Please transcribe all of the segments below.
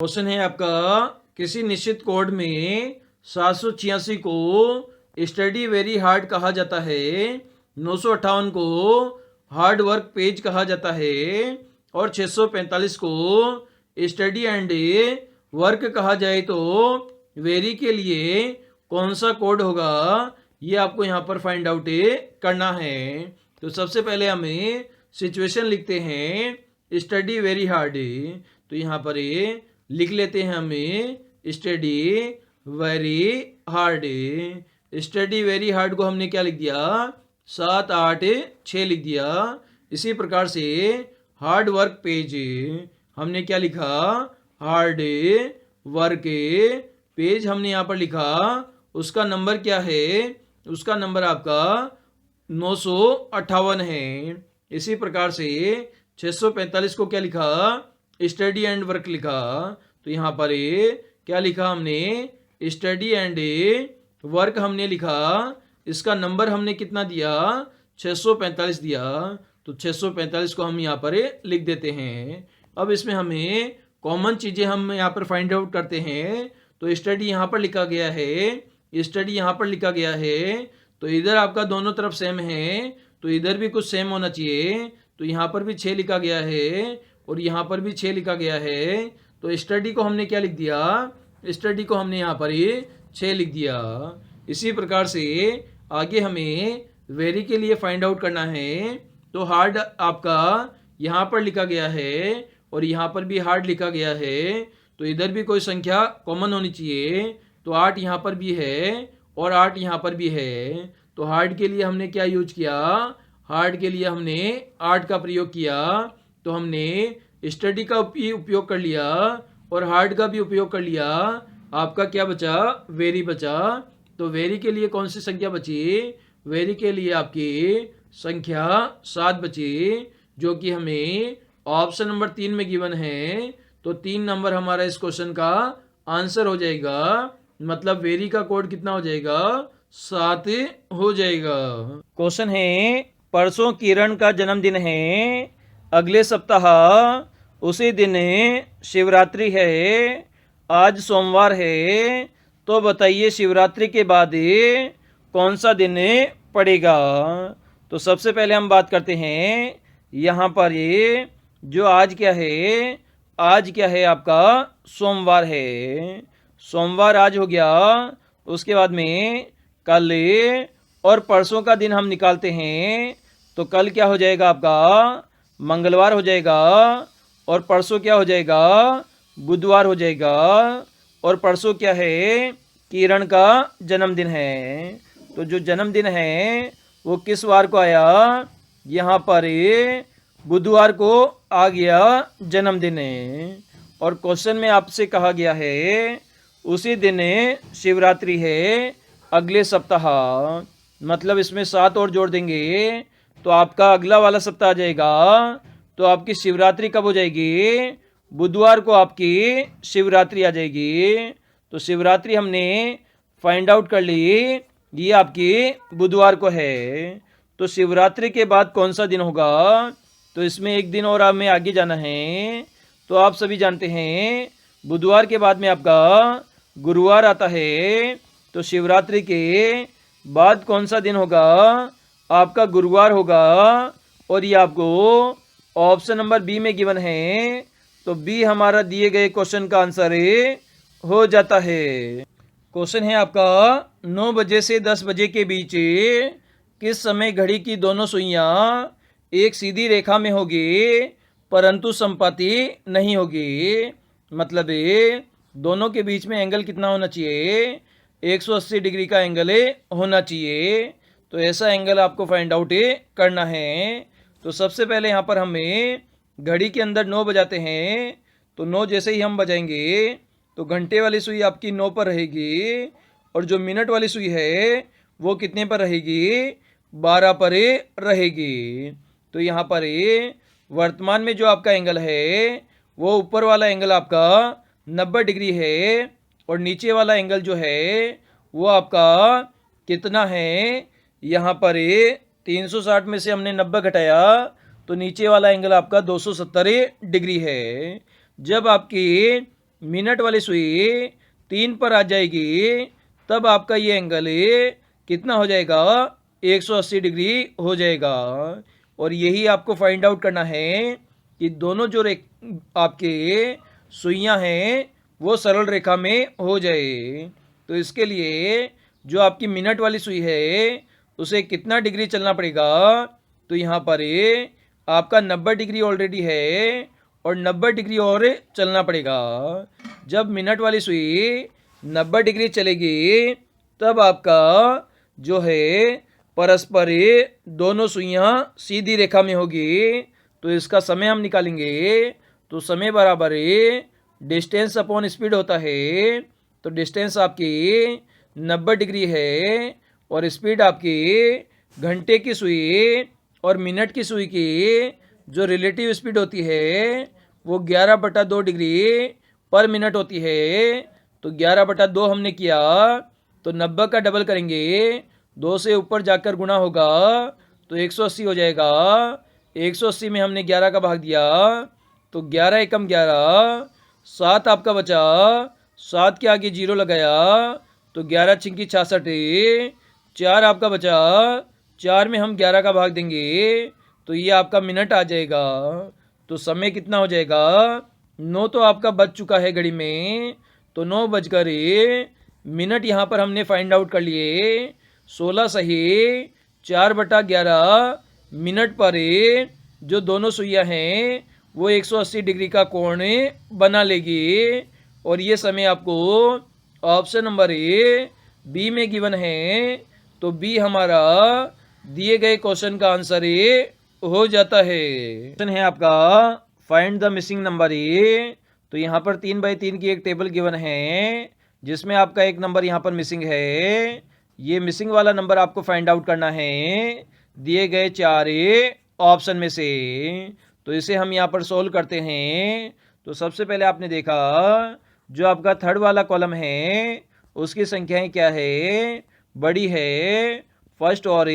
Question है आपका, किसी निश्चित कोड में 786 को स्टडी वेरी हार्ड कहा जाता है, 958 को हार्ड वर्क पेज कहा जाता है और 645 को स्टडी एंड वर्क कहा जाए तो वेरी के लिए कौन सा कोड होगा, ये आपको यहाँ पर फाइंड आउट करना है। तो सबसे पहले हमें सिचुएशन लिखते हैं, स्टडी वेरी हार्ड। तो यहाँ पर लिख लेते हैं हमें study very hard. Study very hard को हमने क्या लिख दिया, 7 8 6 लिख दिया। इसी प्रकार से हार्ड वर्क पेज हमने क्या लिखा, हार्ड वर्क पेज हमने यहाँ पर लिखा। उसका नंबर क्या है, उसका नंबर आपका 958 है। इसी प्रकार से 645 को क्या लिखा, स्टडी एंड वर्क लिखा। तो यहाँ पर क्या लिखा हमने, स्टडी एंड वर्क हमने लिखा। इसका नंबर हमने कितना दिया, 645 दिया। तो 645 को हम यहाँ पर लिख देते हैं। अब इसमें हमें कॉमन चीज़ें हम यहाँ पर फाइंड आउट करते हैं। तो स्टडी यहाँ पर लिखा गया है, स्टडी यहाँ पर लिखा गया है। तो इधर आपका दोनों तरफ सेम है, तो इधर भी कुछ सेम होना चाहिए। तो यहाँ पर भी 6 लिखा गया है और यहाँ पर भी 6 लिखा गया है। तो स्टडी को हमने क्या लिख दिया, स्टडी को हमने यहाँ पर 6 लिख दिया। इसी प्रकार से आगे हमें वेरी के लिए फाइंड आउट करना है। तो हार्ड आपका यहाँ पर लिखा गया है और यहाँ पर भी हार्ड लिखा गया है। तो इधर भी कोई संख्या कॉमन होनी चाहिए। तो 8 यहाँ पर भी है और 8 यहाँ पर भी है। तो हार्ड के लिए हमने क्या यूज किया, हार्ड के लिए हमने 8 का प्रयोग किया। तो हमने स्टडी का भी उपयोग कर लिया और हार्ड का भी उपयोग कर लिया। आपका क्या बचा, वेरी बचा। तो वेरी के लिए कौन सी संख्या बची, वेरी के लिए आपकी संख्या 7 बची, जो कि हमें ऑप्शन नंबर 3 में गिवन है। तो 3 नंबर हमारा इस क्वेश्चन का आंसर हो जाएगा। मतलब वेरी का कोड कितना हो जाएगा, 7 हो जाएगा। क्वेश्चन है, परसों किरण का जन्मदिन है, अगले सप्ताह उसी दिन शिवरात्रि है, आज सोमवार है। तो बताइए शिवरात्रि के बाद कौन सा दिन पड़ेगा। तो सबसे पहले हम बात करते हैं यहाँ पर ये जो आज क्या है, आज क्या है आपका सोमवार है। सोमवार आज हो गया। उसके बाद में कल और परसों का दिन हम निकालते हैं। तो कल क्या हो जाएगा आपका, मंगलवार हो जाएगा और परसों क्या हो जाएगा, बुधवार हो जाएगा। और परसों क्या है, किरण का जन्मदिन है। तो जो जन्मदिन है वो किस वार को आया, यहाँ पर बुधवार को आ गया जन्मदिन। और क्वेश्चन में आपसे कहा गया है उसी दिन शिवरात्रि है, अगले सप्ताह। मतलब इसमें 7 और जोड़ देंगे तो आपका अगला वाला सप्ताह आ जाएगा। तो आपकी शिवरात्रि कब हो जाएगी, बुधवार को आपकी शिवरात्रि आ जाएगी। तो शिवरात्रि हमने फाइंड आउट कर ली, ये आपकी बुधवार को है। तो शिवरात्रि के बाद कौन सा दिन होगा, तो इसमें एक दिन और हमें आगे जाना है। तो आप सभी जानते हैं बुधवार के बाद में आपका गुरुवार आता है। तो शिवरात्रि के बाद कौन सा दिन होगा, आपका गुरुवार होगा। और ये आपको ऑप्शन नंबर बी में गिवन है। तो बी हमारा दिए गए क्वेश्चन का आंसर हो जाता है। क्वेश्चन है आपका, 9 बजे से 10 बजे के बीच किस समय घड़ी की दोनों सुइयां एक सीधी रेखा में होगी परंतु संपाती नहीं होगी। मतलब दोनों के बीच में एंगल कितना होना चाहिए, 180 डिग्री का एंगल होना चाहिए। तो ऐसा एंगल आपको फाइंड आउट करना है। तो सबसे पहले यहाँ पर हमें घड़ी के अंदर 9 बजाते हैं। तो 9 जैसे ही हम बजाएंगे तो घंटे वाली सुई आपकी 9 पर रहेगी और जो मिनट वाली सुई है वो कितने पर रहेगी, 12 पर रहेगी। तो यहाँ पर वर्तमान में जो आपका एंगल है वो ऊपर वाला एंगल आपका 90 डिग्री है और नीचे वाला एंगल जो है वो आपका कितना है, यहाँ पर 360 में से हमने 90 घटाया तो नीचे वाला एंगल आपका 270 डिग्री है। जब आपकी मिनट वाली सुई 3 पर आ जाएगी, तब आपका ये एंगल कितना हो जाएगा, 180 डिग्री हो जाएगा। और यही आपको फाइंड आउट करना है कि दोनों जो आपके सुइयां हैं वो सरल रेखा में हो जाए। तो इसके लिए जो आपकी मिनट वाली सुई है उसे कितना डिग्री चलना पड़ेगा, तो यहाँ पर आपका 90 डिग्री ऑलरेडी है और 90 डिग्री और चलना पड़ेगा। जब मिनट वाली सुई 90 डिग्री चलेगी तब आपका जो है परस्पर दोनों सुइयां सीधी रेखा में होगी। तो इसका समय हम निकालेंगे, तो समय बराबर डिस्टेंस अपॉन स्पीड होता है। तो डिस्टेंस आपकी 90 डिग्री है और स्पीड आपकी घंटे की सुई और मिनट की सुई की जो रिलेटिव स्पीड होती है वो 11/2 डिग्री पर मिनट होती है। तो 11/2 हमने किया तो 90 का डबल करेंगे, 2 से ऊपर जाकर गुना होगा तो 180 हो जाएगा। 180 में हमने 11 का भाग दिया तो 11 एकम 11, 7 आपका बचा, 7 के आगे 0 लगाया तो 11 छिंकी 66, 4 आपका बचा, 4 में हम 11 का भाग देंगे तो ये आपका मिनट आ जाएगा। तो समय कितना हो जाएगा, 9 तो आपका बज चुका है घड़ी में, तो 9 बजकर मिनट यहाँ पर हमने फाइंड आउट कर लिए। 16 सही 4/11 मिनट पर जो दोनों सुइयां हैं वो 180 डिग्री का कोण बना लेगी। और ये समय आपको ऑप्शन नंबर बी में गिवन है। तो बी हमारा दिए गए क्वेश्चन का आंसर हो जाता है। क्वेश्चन है आपका फाइंड द मिसिंग नंबर तो यहाँ पर 3x3 की एक टेबल गिवन है जिसमें आपका एक नंबर यहाँ पर मिसिंग है। ये मिसिंग वाला नंबर आपको फाइंड आउट करना है दिए गए 4 ऑप्शन में से। तो इसे हम यहाँ पर सोल्व करते हैं। तो सबसे पहले आपने देखा जो आपका थर्ड वाला कॉलम है उसकी संख्याएं क्या है, बड़ी है। फर्स्ट और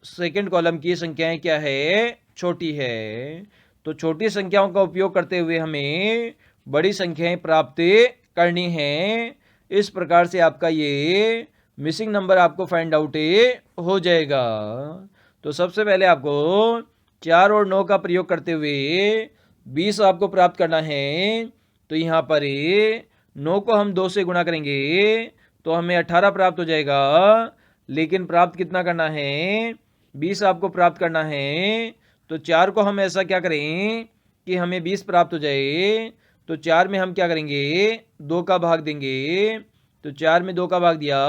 सेकंड कॉलम की संख्याएं क्या है, छोटी है। तो छोटी संख्याओं का उपयोग करते हुए हमें बड़ी संख्याएं प्राप्त करनी है। इस प्रकार से आपका ये मिसिंग नंबर आपको फाइंड आउट हो जाएगा। तो सबसे पहले आपको 4 और 9 का प्रयोग करते हुए 20 आपको प्राप्त करना है। तो यहाँ पर 9 को हम 2 से गुणा करेंगे तो हमें 18 प्राप्त हो जाएगा। लेकिन प्राप्त कितना करना है, 20 आपको प्राप्त करना है। तो 4 को हम ऐसा क्या करें कि हमें 20 प्राप्त हो जाए। तो 4 में हम क्या करेंगे, 2 का भाग देंगे। तो 4 में 2 का भाग दिया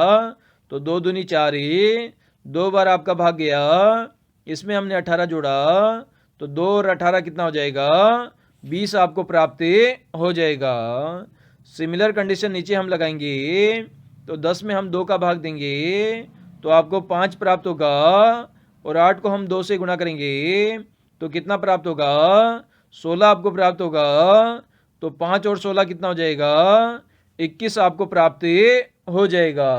तो 2 दूनी 4, 2 बार आपका भाग गया। इसमें हमने 18 जोड़ा तो 2 और 18 कितना हो जाएगा, 20 आपको प्राप्त हो जाएगा। सिमिलर कंडीशन नीचे हम लगाएंगे। तो 10 में हम 2 का भाग देंगे तो आपको 5 प्राप्त होगा। और 8 को हम 2 से गुणा करेंगे तो कितना प्राप्त होगा, 16 आपको प्राप्त होगा। तो 5 और 16 कितना हो जाएगा, 21 आपको प्राप्त हो जाएगा।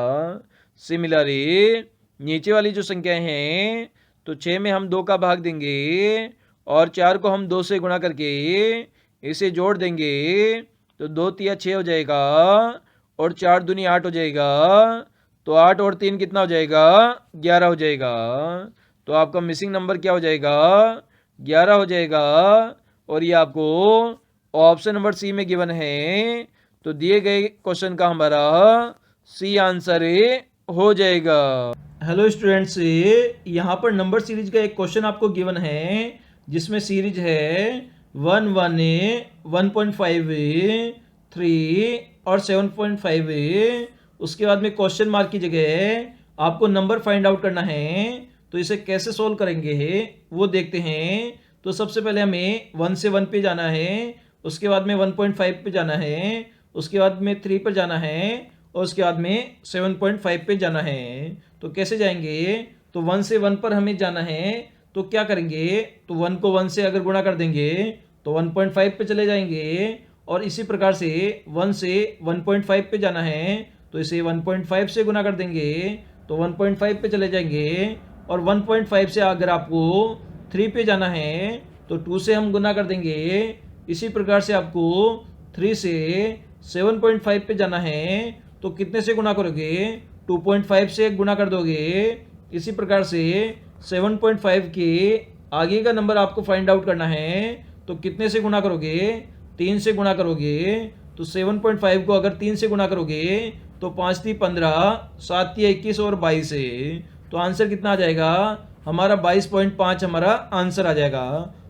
सिमिलरली नीचे वाली जो संख्याएं हैं तो 6 में हम 2 का भाग देंगे और 4 को हम 2 से गुणा करके इसे जोड़ देंगे तो 2 तिया 6 हो जाएगा और 4 दूनी 8 हो जाएगा। तो 8 और 3 कितना हो जाएगा, 11 हो जाएगा। तो आपका मिसिंग नंबर क्या हो जाएगा, 11 हो जाएगा। और ये आपको ऑप्शन नंबर सी में गिवन है। तो दिए गए क्वेश्चन का हमारा सी आंसर हो जाएगा। हेलो स्टूडेंट्स, यहाँ पर नंबर सीरीज का एक क्वेश्चन आपको गिवन है जिसमें सीरीज है 1, 1, 1.5, 3 और 7.5। उसके बाद में क्वेश्चन मार्क की जगह आपको नंबर फाइंड आउट करना है। तो इसे कैसे सोल्व करेंगे वो देखते हैं। तो सबसे पहले हमें 1 से 1 पे जाना है, उसके बाद में 1.5 पे जाना है, उसके बाद में 3 पर जाना है और उसके बाद में 7.5 पे जाना है। तो कैसे जाएंगे, तो 1 से 1 पर हमें जाना है। तो क्या करेंगे, तो 1 को 1 से अगर गुणा कर देंगे तो 1.5 पे चले जाएंगे। और इसी प्रकार से 1 से 1.5 पे जाना है तो इसे 1.5 से गुणा कर देंगे तो 1.5 पे चले जाएंगे। और 1.5 से अगर आपको 3 पे जाना है तो 2 से हम गुना कर देंगे। इसी प्रकार से आपको 3 से 7.5 पे जाना है तो कितने से गुना करोगे? 2.5 से गुना कर दोगे। इसी प्रकार से 7.5 के आगे का नंबर आपको फाइंड आउट करना है तो कितने से गुना करोगे? 3 से गुना करोगे। तो 7.5 को अगर 3 से गुना करोगे तो 5 × 3 = 15, 7 × 21 और 22 है। तो आंसर कितना आ जाएगा हमारा? 22.5 हमारा आंसर आ जाएगा।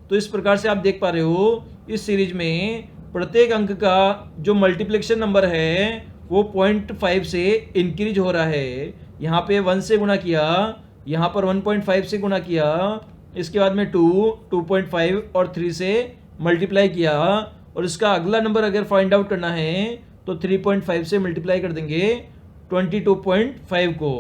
तो इस प्रकार से आप देख पा रहे हो इस सीरीज में प्रत्येक अंक का जो मल्टीप्लिकेशन नंबर है वो 0.5 से इंक्रीज हो रहा है। यहाँ पे 1 से गुना किया, यहाँ पर 1.5 से गुना किया, इसके बाद में 2, 2.5 और 3 से मल्टीप्लाई किया। और इसका अगला नंबर अगर फाइंड आउट करना है तो 3.5 से मल्टीप्लाई कर देंगे 22.5 को।